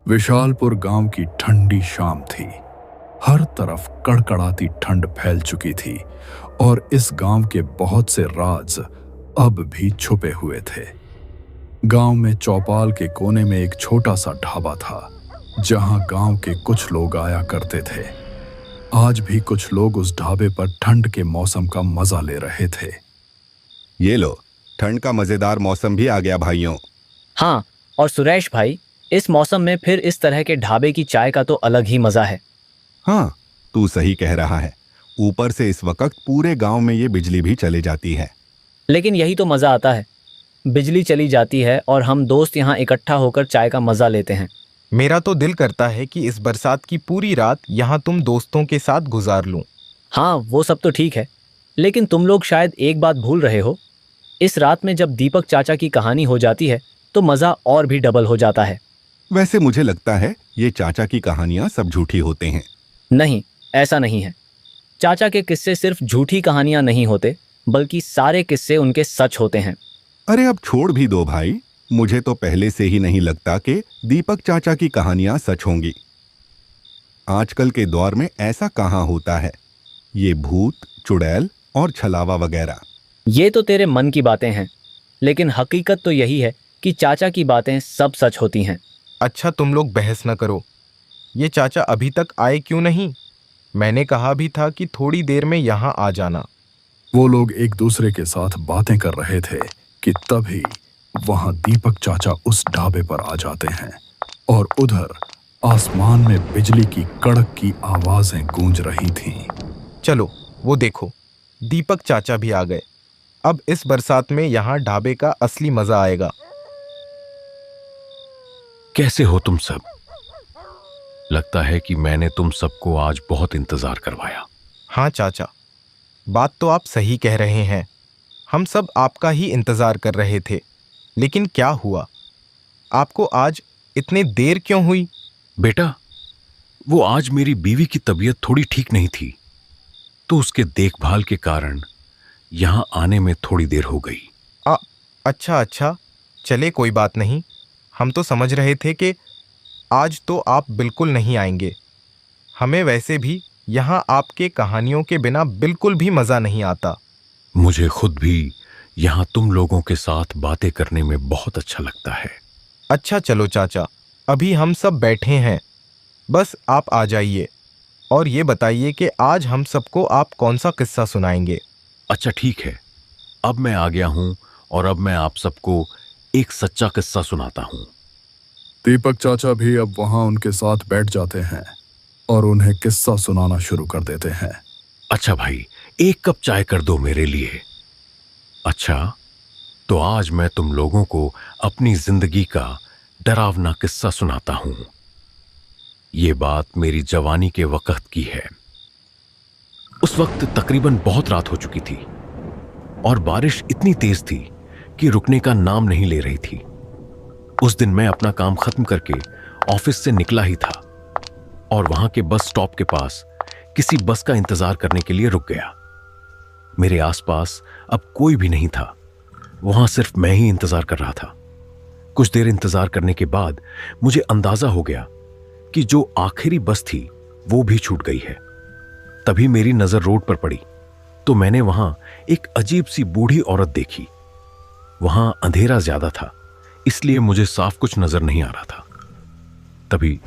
विशालपुर गांव की ठंडी शाम थी। हर तरफ कड़कड़ाती ठंड फैल चुकी थी और इस गांव के बहुत से राज अब भी छुपे हुए थे। गांव में चौपाल के कोने में एक छोटा सा ढाबा था जहां गांव के कुछ लोग आया करते थे। आज भी कुछ लोग उस ढाबे पर ठंड के मौसम का मजा ले रहे थे। ये लो, ठंड का मजेदार मौसम भी आ गया भाइयों। हाँ, और सुरेश भाई, इस मौसम में फिर इस तरह के ढाबे की चाय का तो अलग ही मजा है। हाँ, तू सही कह रहा है। ऊपर से इस वक्त पूरे गांव में ये बिजली भी चली जाती है। लेकिन यही तो मजा आता है, बिजली चली जाती है और हम दोस्त यहाँ इकट्ठा होकर चाय का मजा लेते हैं। मेरा तो दिल करता है कि इस बरसात की पूरी रात यहाँ तुम दोस्तों के साथ गुजार लूं। हाँ, वो सब तो ठीक है, लेकिन तुम लोग शायद एक बात भूल रहे हो। इस रात में जब दीपक चाचा की कहानी हो जाती है तो मजा और भी डबल हो जाता है। वैसे मुझे लगता है ये चाचा की कहानियां सब झूठी होते हैं। नहीं, ऐसा नहीं है। चाचा के किस्से सिर्फ झूठी कहानियां नहीं होते, बल्कि सारे किस्से उनके सच होते हैं। अरे अब छोड़ भी दो भाई, मुझे तो पहले से ही नहीं लगता कि दीपक चाचा की कहानियां सच होंगी। आजकल के दौर में ऐसा कहाँ होता है, ये भूत, चुड़ैल और छलावा वगैरह। ये तो तेरे मन की बातें हैं, लेकिन हकीकत तो यही है कि चाचा की बातें सब सच होती हैं। अच्छा, तुम लोग बहस न करो। ये चाचा अभी तक आए क्यों नहीं? मैंने कहा भी था कि थोड़ी देर में यहाँ आ जाना। वो लोग एक दूसरे के साथ बातें कर रहे थे कि तभी वहां दीपक चाचा उस ढाबे पर आ जाते हैं और उधर आसमान में बिजली की कड़क की आवाजें गूंज रही थीं। चलो, वो देखो, दीपक चाचा भी आ गए। अब इस बरसात में यहाँ ढाबे का असली मजा आएगा। कैसे हो तुम सब? लगता है कि मैंने तुम सबको आज बहुत इंतजार करवाया। हाँ चाचा, बात तो आप सही कह रहे हैं। हम सब आपका ही इंतजार कर रहे थे। लेकिन क्या हुआ? आपको आज इतनी देर क्यों हुई? बेटा, वो आज मेरी बीवी की तबीयत थोड़ी ठीक नहीं थी, तो उसके देखभाल के कारण यहां आने में थोड़ी देर हो गई। अच्छा, चले कोई बात नहीं। हम तो समझ रहे थे कि आज तो आप बिल्कुल नहीं आएंगे। हमें वैसे भी यहाँ आपके कहानियों के बिना बिल्कुल भी मज़ा नहीं आता। मुझे खुद भी यहाँ तुम लोगों के साथ बातें करने में बहुत अच्छा लगता है। अच्छा चलो चाचा, अभी हम सब बैठे हैं, बस आप आ जाइए और ये बताइए कि आज हम सबको आप कौन सा किस्सा सुनाएंगे। अच्छा ठीक है, अब मैं आ गया हूँ और अब मैं आप सबको एक सच्चा किस्सा सुनाता हूँ। दीपक चाचा भी अब वहां उनके साथ बैठ जाते हैं और उन्हें किस्सा सुनाना शुरू कर देते हैं। अच्छा भाई, एक कप चाय कर दो मेरे लिए। अच्छा, तो आज मैं तुम लोगों को अपनी जिंदगी का डरावना किस्सा सुनाता हूं। ये बात मेरी जवानी के वक्त की है। उस वक्त तकरीबन बहुत रात हो चुकी थी और बारिश इतनी तेज थी कि रुकने का नाम नहीं ले रही थी। उस दिन मैं अपना काम खत्म करके ऑफिस से निकला ही था और वहां के बस स्टॉप के पास किसी बस का इंतजार करने के लिए रुक गया। मेरे आसपास अब कोई भी नहीं था, वहां सिर्फ मैं ही इंतजार कर रहा था। कुछ देर इंतजार करने के बाद मुझे अंदाजा हो गया कि जो आखिरी बस थी वो भी छूट गई है। तभी मेरी नजर रोड पर पड़ी तो मैंने वहां एक अजीब सी बूढ़ी औरत देखी। वहां अंधेरा ज्यादा था, इसलिए मुझे साफ कुछ नजर नहीं आ रहा था। तभी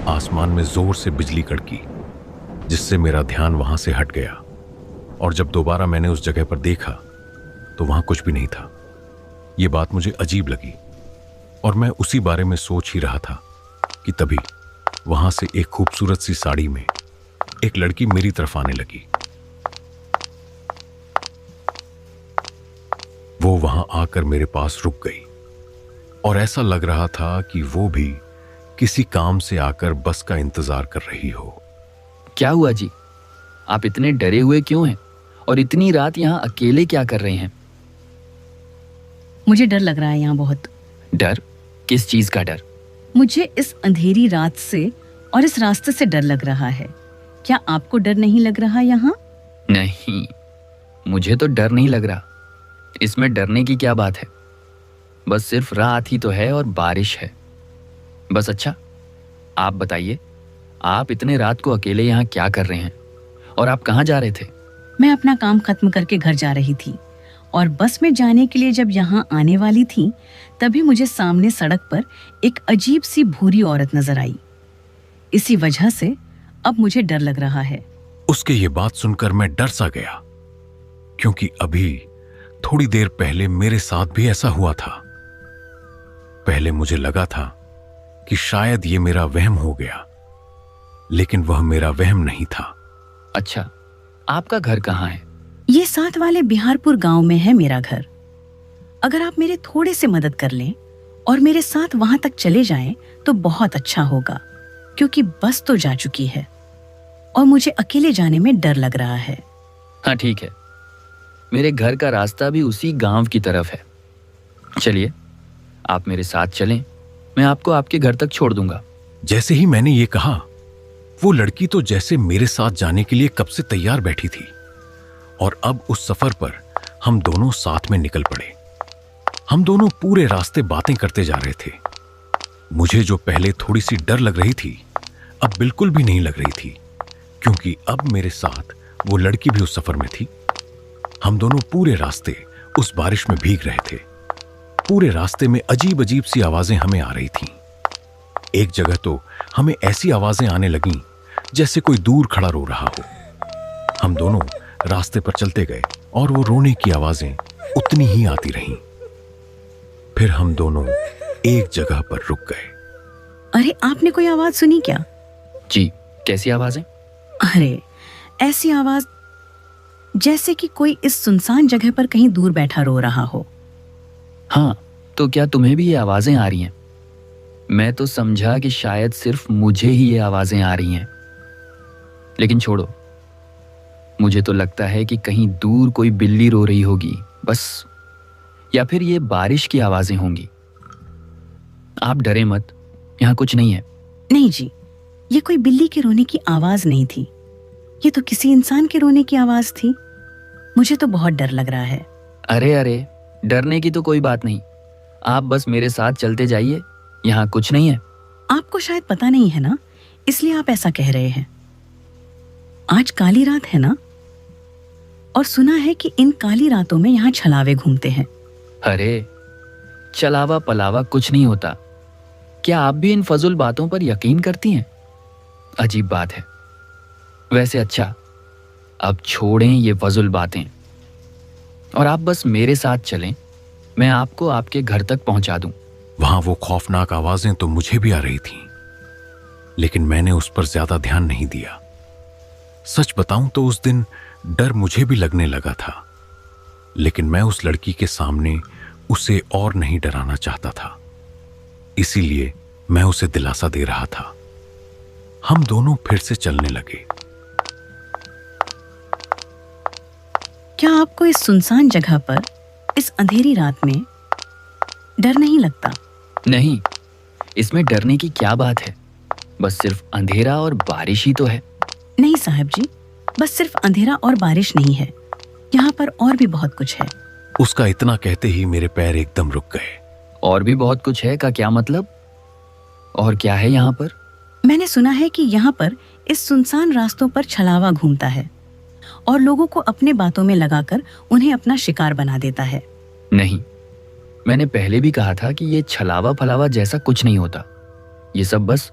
आसमान में जोर से बिजली कड़की, जिससे मेरा ध्यान वहां से हट गया और जब दोबारा मैंने उस जगह पर देखा तो वहां कुछ भी नहीं था। यह बात मुझे अजीब लगी और मैं उसी बारे में सोच ही रहा था कि तभी वहां से एक खूबसूरत सी साड़ी में एक लड़की मेरी तरफ आने लगी। वो वहां आकर मेरे पास रुक गई और ऐसा लग रहा था कि वो भी किसी काम से आकर बस का इंतजार कर रही हो। क्या हुआ जी? आप इतने डरे हुए क्यों हैं? और इतनी रात यहाँ अकेले क्या कर रहे हैं? मुझे डर लग रहा है यहाँ बहुत। डर? किस चीज का डर? मुझे इस अंधेरी रात से और इस रास्ते से डर लग रहा है। क्या आपको डर नहीं लग रहा यहाँ? नहीं, मुझे तो डर नहीं लग रहा। इसमें डरने की क्या बात है? बस सिर्फ रात ही तो है और बारिश है। बस अच्छा, आप बताइए, आप इतने रात को अकेले यहाँ क्या कर रहे हैं और आप कहाँ जा रहे थे? मैं अपना काम खत्म करके घर जा रही थी और बस में जाने के लिए जब यहाँ आने वाली थी तभी मुझे सामने सड़क पर एक अजीब सी भूरी औरत नजर आई। इसी वजह से अब मुझे डर लग रहा है। उसके ये बात सुनकर मैं डर सा गया, क्योंकि अभी थोड़ी देर पहले मेरे साथ भी ऐसा हुआ था। पहले मुझे लगा था कि शायद ये मेरा वहम हो गया, लेकिन वह मेरा वहम नहीं था। अच्छा, आपका घर कहाँ है? ये साथ वाले बिहारपुर गांव में है मेरा घर। अगर आप मेरे थोड़े से मदद कर लें और मेरे साथ वहां तक चले जाएं तो बहुत अच्छा होगा, क्योंकि बस तो जा चुकी है और मुझे अकेले जाने में डर लग रहा है। हाँ ठीक है, मेरे घर का रास्ता भी उसी गांव की तरफ है। चलिए, आप मेरे साथ चलें, मैं आपको आपके घर तक छोड़ दूंगा। जैसे ही मैंने ये कहा, वो लड़की तो जैसे मेरे साथ जाने के लिए कब से तैयार बैठी थी, और अब उस सफर पर हम दोनों साथ में निकल पड़े। हम दोनों पूरे रास्ते बातें करते जा रहे थे। मुझे जो पहले थोड़ी सी डर लग रही थी, अब बिल्कुल भी नहीं लग रही थी, क्योंकि अब मेरे साथ वो लड़की भी उस सफर में थी। हम दोनों पूरे रास्ते उस बारिश में भीग रहे थे। पूरे रास्ते में अजीब अजीब सी आवाजें हमें आ रही थीं। एक जगह तो हमें ऐसी आवाजें आने लगीं जैसे कोई दूर खड़ा रो रहा हो। हम दोनों रास्ते पर चलते गए और वो रोने की आवाजें उतनी ही आती रहीं। फिर हम दोनों एक जगह पर रुक गए। अरे, आपने कोई आवाज सुनी क्या? जी, कैसी आवाजें? अरे, ऐसी आवाज जैसे कि कोई इस सुनसान जगह पर कहीं दूर बैठा रो रहा हो। हाँ, तो क्या तुम्हें भी ये आवाजें आ रही हैं? मैं तो समझा कि शायद सिर्फ मुझे ही ये आवाजें आ रही हैं, लेकिन छोड़ो। मुझे तो लगता है कि कहीं दूर कोई बिल्ली रो रही होगी बस, या फिर ये बारिश की आवाजें होंगी। आप डरे मत, यहाँ कुछ नहीं है। नहीं जी, ये कोई बिल्ली के रोने की आवाज नहीं थी, ये तो किसी इंसान के रोने की आवाज थी। मुझे तो बहुत डर लग रहा है। अरे अरे, डरने की तो कोई बात नहीं, आप बस मेरे साथ चलते जाइए, यहाँ कुछ नहीं है। आपको शायद पता नहीं है ना, इसलिए आप ऐसा कह रहे हैं। आज काली रात है ना, और सुना है कि इन काली रातों में यहाँ छलावे घूमते हैं। अरे, चलावा पलावा कुछ नहीं होता। क्या आप भी इन फजूल बातों पर यकीन करती हैं? अजीब बात है। वैसे अच्छा, अब छोड़ें ये फजूल बातें और आप बस मेरे साथ चलें, मैं आपको आपके घर तक पहुंचा दूं। वहां वो खौफनाक आवाजें तो मुझे भी आ रही थीं, लेकिन मैंने उस पर ज्यादा ध्यान नहीं दिया। सच बताऊं तो उस दिन डर मुझे भी लगने लगा था, लेकिन मैं उस लड़की के सामने उसे और नहीं डराना चाहता था, इसीलिए मैं उसे दिलासा दे रहा था। हम दोनों फिर से चलने लगे। क्या आपको इस सुनसान जगह पर इस अंधेरी रात में डर नहीं लगता? नहीं, इसमें डरने की क्या बात है, बस सिर्फ अंधेरा और बारिश ही तो है। नहीं साहब जी, बस सिर्फ अंधेरा और बारिश नहीं है, यहाँ पर और भी बहुत कुछ है। उसका इतना कहते ही मेरे पैर एकदम रुक गए। और भी बहुत कुछ है का क्या मतलब? और क्या है यहाँ पर? मैंने सुना है कि यहाँ पर इस सुनसान रास्तों पर छलावा घूमता है और लोगों को अपने बातों में लगाकर उन्हें अपना शिकार बना देता है। नहीं, मैंने पहले भी कहा था कि ये छलावा फलावा जैसा कुछ नहीं होता। ये सब बस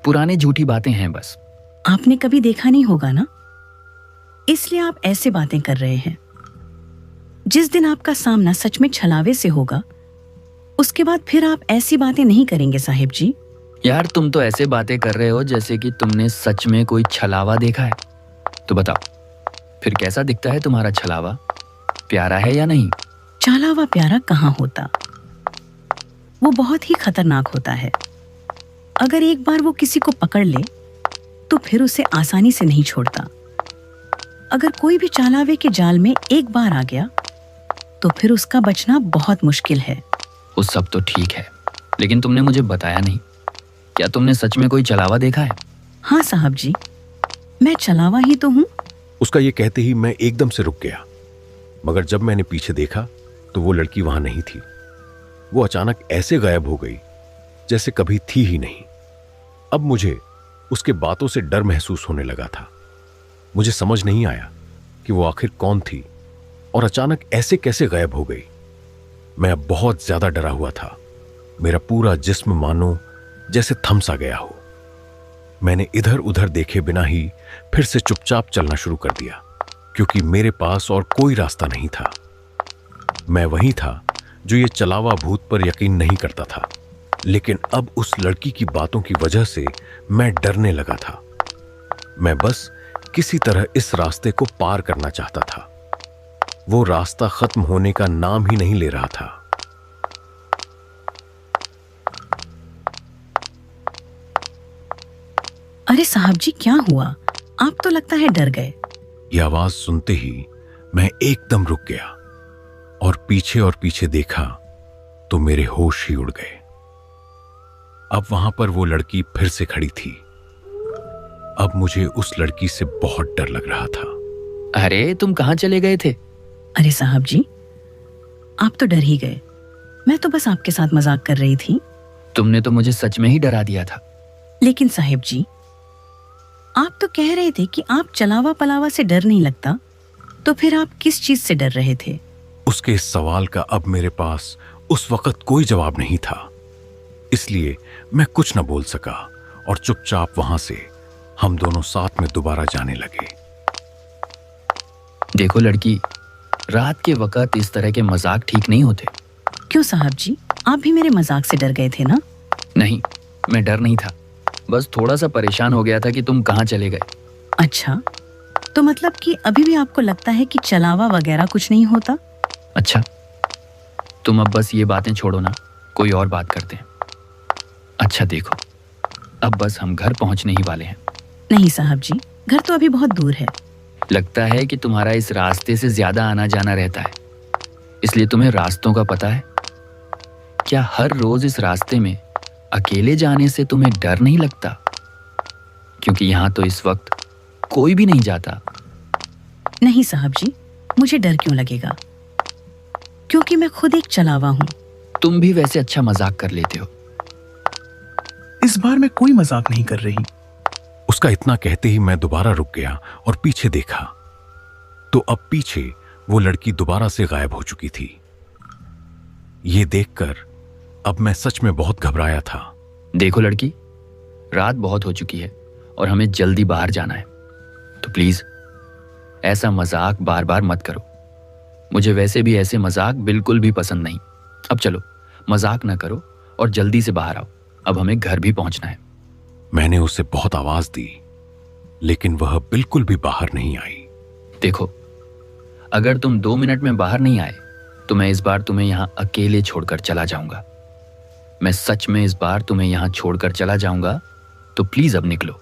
पुराने झूठी बातें हैं बस। आपने कभी देखा नहीं होगा ना, इसलिए आप ऐसे बातें कर रहे हैं। जिस दिन आपका सामना सच में छलावे से होगा, उसके बाद फिर आप ऐसी बातें नहीं करेंगे साहिब जी। यार, तुम तो ऐसे बातें कर रहे हो जैसे कि तुमने सच में कोई छलावा देखा है। तो बताओ, फिर कैसा दिखता है तुम्हारा छलावा? प्यारा है या नहीं? छलावा प्यारा कहाँ होता, वो बहुत ही खतरनाक होता है। अगर एक बार वो किसी को पकड़ ले तो फिर उसे आसानी से नहीं छोड़ता। अगर कोई भी छलावे के जाल में एक बार आ गया तो फिर उसका बचना बहुत मुश्किल है। वो सब तो ठीक है, लेकिन तुमने मुझे बताया नहीं। क्या तुमने सच में कोई छलावा देखा है? हाँ साहब जी, मैं छलावा ही तो हूँ। उसका ये कहते ही मैं एकदम से रुक गया, मगर जब मैंने पीछे देखा तो वो लड़की वहां नहीं थी। वो अचानक ऐसे गायब हो गई जैसे कभी थी ही नहीं। अब मुझे उसके बातों से डर महसूस होने लगा था। मुझे समझ नहीं आया कि वो आखिर कौन थी और अचानक ऐसे कैसे गायब हो गई। मैं अब बहुत ज्यादा डरा हुआ था। मेरा पूरा जिस्म मानो जैसे थम सा गया हो। मैंने इधर उधर देखे बिना ही फिर से चुपचाप चलना शुरू कर दिया, क्योंकि मेरे पास और कोई रास्ता नहीं था। मैं वही था जो ये चलावा भूत पर यकीन नहीं करता था, लेकिन अब उस लड़की की बातों की वजह से मैं डरने लगा था। मैं बस किसी तरह इस रास्ते को पार करना चाहता था। वो रास्ता खत्म होने का नाम ही नहीं ले रहा था। अरे साहब जी, क्या हुआ? आप तो लगता है डर गए। ये आवाज सुनते ही मैं एकदम रुक गया और पीछे देखा तो मेरे होश ही उड़ गए। अब वहां पर वो लड़की फिर से खड़ी थी। अब मुझे उस लड़की से बहुत डर लग रहा था। अरे तुम कहाँ चले गए थे? अरे साहब जी, आप तो डर ही गए। मैं तो बस आपके साथ मजाक कर रही थी। तुमने तो मुझे सच में ही डरा दिया था। लेकिन साहिब जी, आप तो कह रहे थे कि आप चलावा पलावा से डर नहीं लगता, तो फिर आप किस चीज से डर रहे थे? उसके इस सवाल का अब मेरे पास उस वक्त कोई जवाब नहीं था, इसलिए मैं कुछ न बोल सका और चुपचाप वहां से हम दोनों साथ में दोबारा जाने लगे। देखो लड़की, रात के वक्त इस तरह के मजाक ठीक नहीं होते। क्यों साहब जी, आप भी मेरे मजाक से डर गए थे ना? नहीं, मैं डर नहीं था, बस थोड़ा सा परेशान हो गया था कि तुम कहाँ चले गए। अच्छा, तो मतलब कि अभी भी आपको लगता है कि चलावा वगैरह कुछ नहीं होता? अच्छा, तुम अब बस ये बातें छोड़ो ना, कोई और बात करते हैं। अच्छा देखो, अब बस हम घर पहुंचने ही वाले हैं। नहीं साहब जी, घर तो अभी बहुत दूर है। लगता है कि तुम्हारा इस रास्ते से ज्यादा आना जाना रहता है, इसलिए तुम्हें रास्तों का पता है। क्या हर रोज इस रास्ते में अकेले जाने से तुम्हें डर नहीं लगता? क्योंकि यहां तो इस वक्त कोई भी नहीं जाता। नहीं साहब जी, मुझे डर क्यों लगेगा, क्योंकि मैं खुद एक चलावा हूँ। तुम भी वैसे अच्छा मजाक कर लेते हो। इस बार मैं कोई मजाक नहीं कर रही। उसका इतना कहते ही मैं दोबारा रुक गया और पीछे देखा तो अब पीछे वो लड़की दोबारा से गायब हो चुकी थी। ये देखकर अब मैं सच में बहुत घबराया था। देखो लड़की, रात बहुत हो चुकी है और हमें जल्दी बाहर जाना है, तो प्लीज ऐसा मजाक बार बार मत करो। मुझे वैसे भी ऐसे मजाक बिल्कुल भी पसंद नहीं। अब चलो, मजाक ना करो और जल्दी से बाहर आओ, अब हमें घर भी पहुंचना है। मैंने उसे बहुत आवाज दी, लेकिन वह बिल्कुल भी बाहर नहीं आई। देखो, अगर तुम 2 मिनट में बाहर नहीं आए तो मैं इस बार तुम्हें यहाँ अकेले छोड़कर चला जाऊंगा। मैं सच में इस बार तुम्हें यहाँ छोड़कर चला जाऊंगा, तो प्लीज अब निकलो।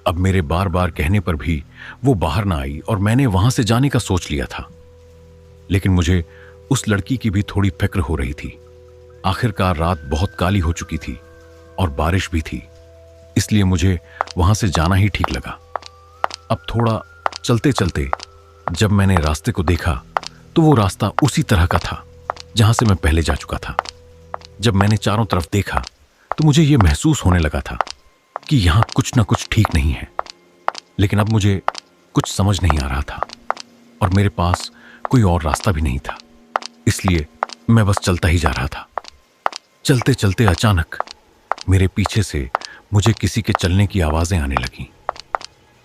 अब मेरे बार बार कहने पर भी वो बाहर ना आई और मैंने वहां से जाने का सोच लिया था, लेकिन मुझे उस लड़की की भी थोड़ी फिक्र हो रही थी। आखिरकार रात बहुत काली हो चुकी थी और बारिश भी थी, इसलिए मुझे वहां से जाना ही ठीक लगा। अब थोड़ा चलते चलते जब मैंने रास्ते को देखा तो वो रास्ता उसी तरह का था जहां से मैं पहले जा चुका था। जब मैंने चारों तरफ देखा तो मुझे यह महसूस होने लगा था कि यहां कुछ ना कुछ ठीक नहीं है, लेकिन अब मुझे कुछ समझ नहीं आ रहा था और मेरे पास कोई और रास्ता भी नहीं था, इसलिए मैं बस चलता ही जा रहा था। चलते चलते अचानक मेरे पीछे से मुझे किसी के चलने की आवाजें आने लगीं,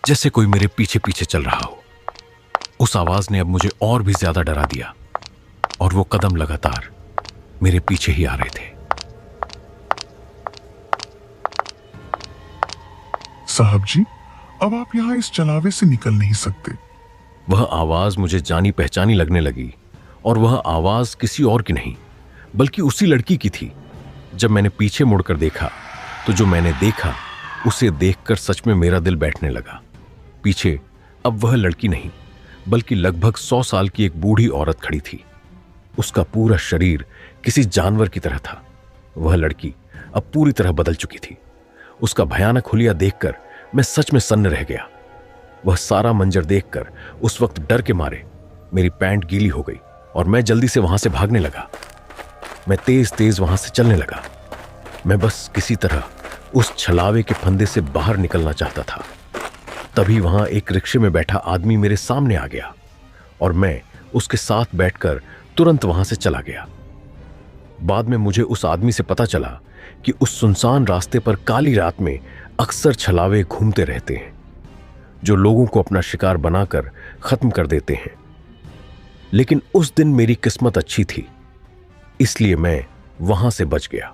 जैसे कोई मेरे पीछे पीछे चल रहा हो। उस आवाज ने अब मुझे और भी ज्यादा डरा दिया और वो कदम लगातार मेरे पीछे ही आ रहे थे। साहब जी, अब आप यहाँ इस चलावे से निकल नहीं सकते। वह आवाज मुझे जानी पहचानी लगने लगी और वह आवाज किसी और की नहीं बल्कि उसी लड़की की थी। जब मैंने पीछे मुड़कर देखा तो जो मैंने देखा उसे देखकर सच में मेरा दिल बैठने लगा। पीछे अब वह लड़की नहीं बल्कि लगभग 100 साल की एक बूढ़ी औरत खड़ी थी। उसका पूरा शरीर किसी जानवर की तरह था। वह लड़की अब पूरी तरह बदल चुकी थी। उसका भयानक हुलिया देखकर मैं सच में सन्न रह गया। वह सारा मंजर देखकर उस वक्त डर के मारे मेरी पैंट गीली हो गई और मैं जल्दी से वहां से भागने लगा। मैं तेज तेज वहां से चलने लगा। मैं बस किसी तरह उस छलावे के फंदे से बाहर निकलना चाहता था। तभी वहां एक रिक्शे में बैठा आदमी मेरे सामने आ गया और मैं उसके साथ बैठकर तुरंत वहां से चला गया। बाद में मुझे उस आदमी से पता चला कि उस सुनसान रास्ते पर काली रात में अक्सर छलावे घूमते रहते हैं जो लोगों को अपना शिकार बनाकर खत्म कर देते हैं। लेकिन उस दिन मेरी किस्मत अच्छी थी, इसलिए मैं वहां से बच गया।